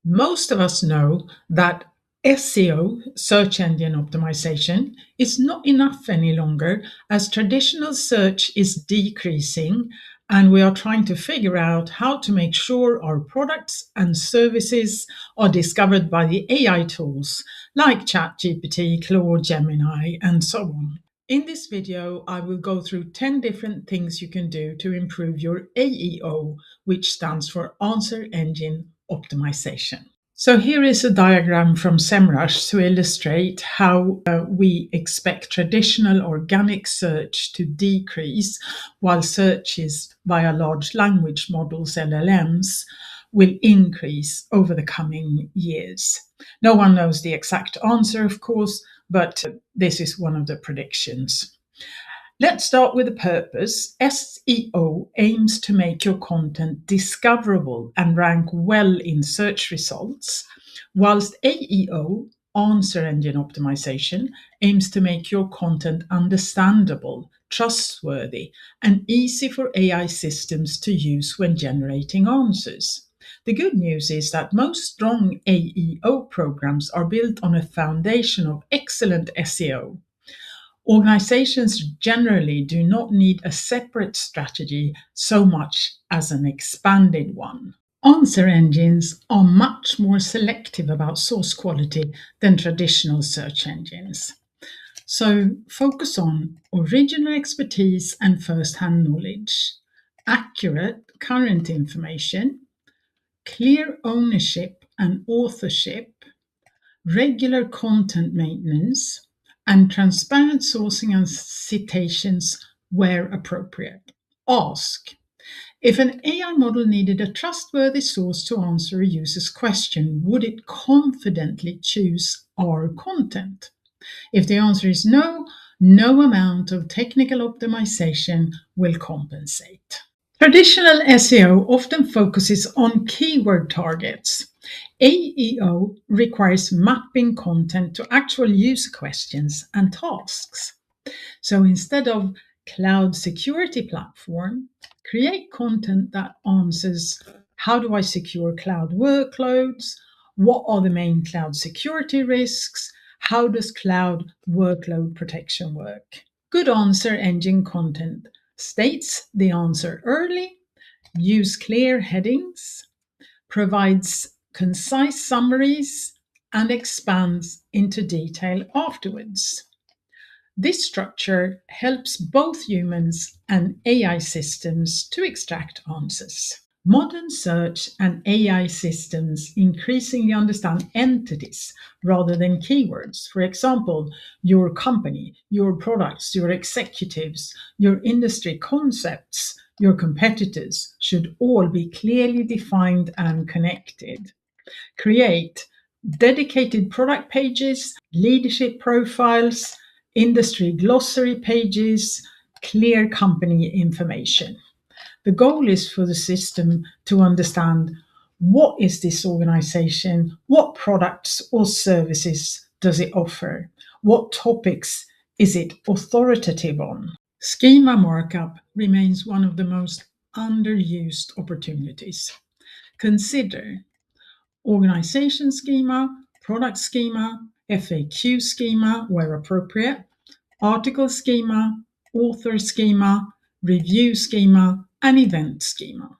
Most of us know that SEO, search engine optimization, is not enough any longer as traditional search is decreasing, and we are trying to figure out how to make sure our products and services are discovered by the AI tools like ChatGPT, Claude, Gemini, and so on. In this video, I will go through 10 different things you can do to improve your AEO, which stands for Answer Engine Optimization. So here is a diagram from SEMrush to illustrate how we expect traditional organic search to decrease while searches via large language models, LLMs, will increase over the coming years. No one knows the exact answer, of course, but this is one of the predictions. Let's start with the purpose. SEO aims to make your content discoverable and rank well in search results, whilst AEO, Answer Engine Optimization, aims to make your content understandable, trustworthy, and easy for AI systems to use when generating answers. The good news is that most strong AEO programs are built on a foundation of excellent SEO. Organizations generally do not need a separate strategy so much as an expanded one. Answer engines are much more selective about source quality than traditional search engines. So focus on original expertise and first-hand knowledge, accurate current information, clear ownership and authorship, regular content maintenance, and transparent sourcing and citations where appropriate. Ask. If an AI model needed a trustworthy source to answer a user's question, would it confidently choose our content? If the answer is no, no amount of technical optimization will compensate. Traditional SEO often focuses on keyword targets. AEO requires mapping content to actual user questions and tasks. So instead of cloud security platform, create content that answers how do I secure cloud workloads? What are the main cloud security risks? How does cloud workload protection work? Good answer engine content states the answer early, use clear headings, provides concise summaries, and expands into detail afterwards. This structure helps both humans and AI systems to extract answers. Modern search and AI systems increasingly understand entities rather than keywords. For example, your company, your products, your executives, your industry concepts, your competitors should all be clearly defined and connected. Create dedicated product pages, leadership profiles, industry glossary pages, clear company information. The goal is for the system to understand what is this organization, what products or services does it offer, what topics is it authoritative on. Schema markup remains one of the most underused opportunities. Consider organization schema, product schema, FAQ schema where appropriate, article schema, author schema, review schema, and event schema.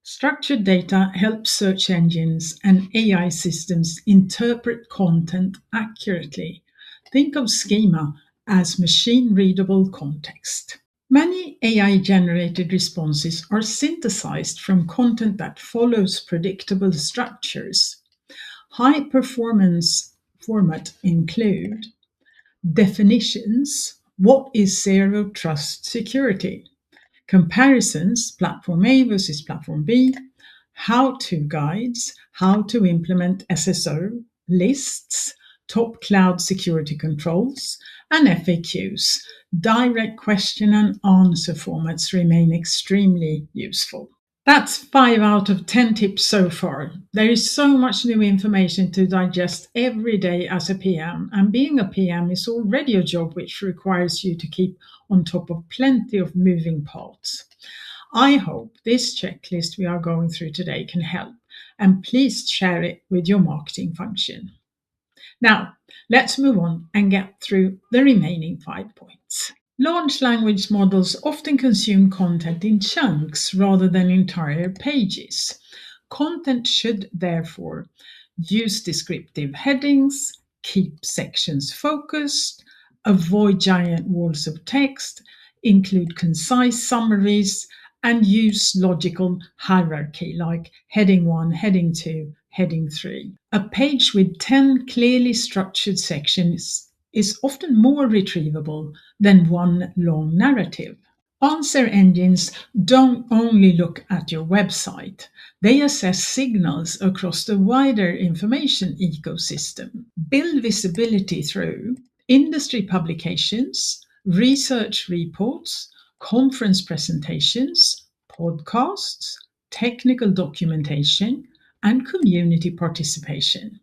Structured data helps search engines and AI systems interpret content accurately. Think of schema as machine-readable context. Many AI-generated responses are synthesized from content that follows predictable structures. High-performance formats include definitions, what is zero trust security? Comparisons, platform A versus platform B, how-to guides, how to implement SSO, lists, top cloud security controls, and FAQs. Direct question and answer formats remain extremely useful. That's 5 out of 10 tips so far. There is so much new information to digest every day as a PM, and being a PM is already a job which requires you to keep on top of plenty of moving parts. I hope this checklist we are going through today can help, and please share it with your marketing function. Now, let's move on and get through the remaining 5 points. Large language models often consume content in chunks rather than entire pages. Content should therefore use descriptive headings, keep sections focused, avoid giant walls of text, include concise summaries, and use logical hierarchy like heading 1, heading 2, heading 3. A page with 10 clearly structured sections is often more retrievable than one long narrative. Answer engines don't only look at your website, they assess signals across the wider information ecosystem. Build visibility through industry publications, research reports, conference presentations, podcasts, technical documentation, and community participation.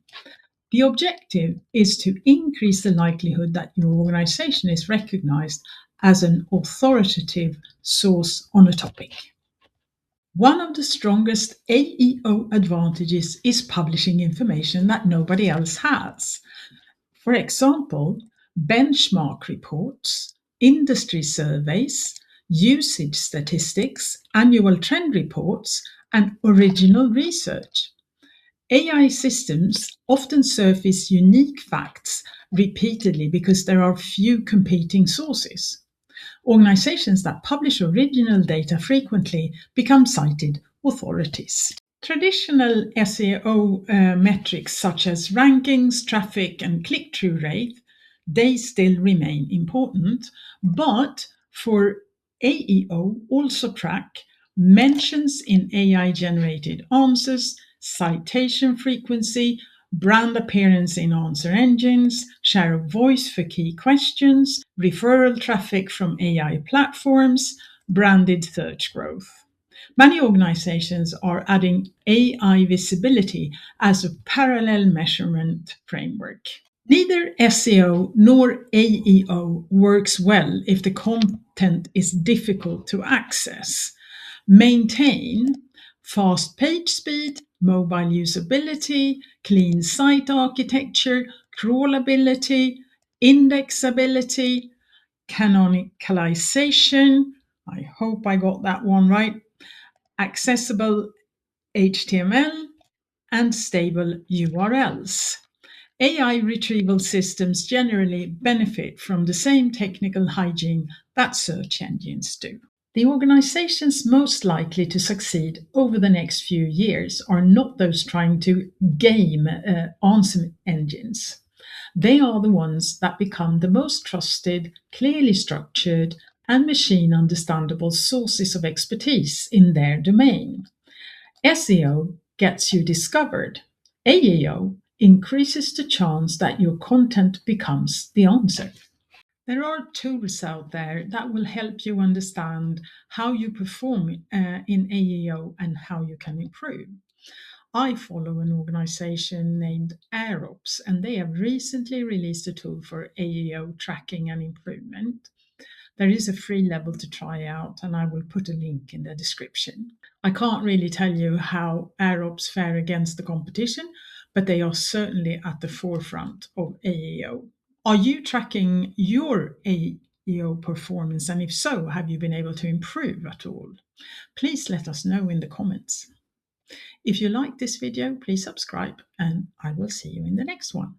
The objective is to increase the likelihood that your organization is recognized as an authoritative source on a topic. One of the strongest AEO advantages is publishing information that nobody else has. For example, benchmark reports, industry surveys, usage statistics, annual trend reports, and original research. AI systems often surface unique facts repeatedly because there are few competing sources. Organizations that publish original data frequently become cited authorities. Traditional SEO metrics such as rankings, traffic, and click-through rate, they still remain important, but for AEO also track mentions in AI-generated answers, citation frequency, brand appearance in answer engines, share of voice for key questions, referral traffic from AI platforms, branded search growth. Many organizations are adding AI visibility as a parallel measurement framework. Neither SEO nor AEO works well if the content is difficult to access. Maintain fast page speed, mobile usability, clean site architecture, crawlability, indexability, canonicalization. I hope I got that one right. Accessible HTML and stable URLs. AI retrieval systems generally benefit from the same technical hygiene that search engines do. The organizations most likely to succeed over the next few years are not those trying to game answer engines. They are the ones that become the most trusted, clearly structured, and machine understandable sources of expertise in their domain. SEO gets you discovered. AEO increases the chance that your content becomes the answer. There are tools out there that will help you understand how you perform in AEO and how you can improve. I follow an organization named Airops, and they have recently released a tool for AEO tracking and improvement. There is a free level to try out, and I will put a link in the description. I can't really tell you how Airops fare against the competition, but they are certainly at the forefront of AEO. Are you tracking your AEO performance? And if so, have you been able to improve at all? Please let us know in the comments. If you like this video, please subscribe and I will see you in the next one.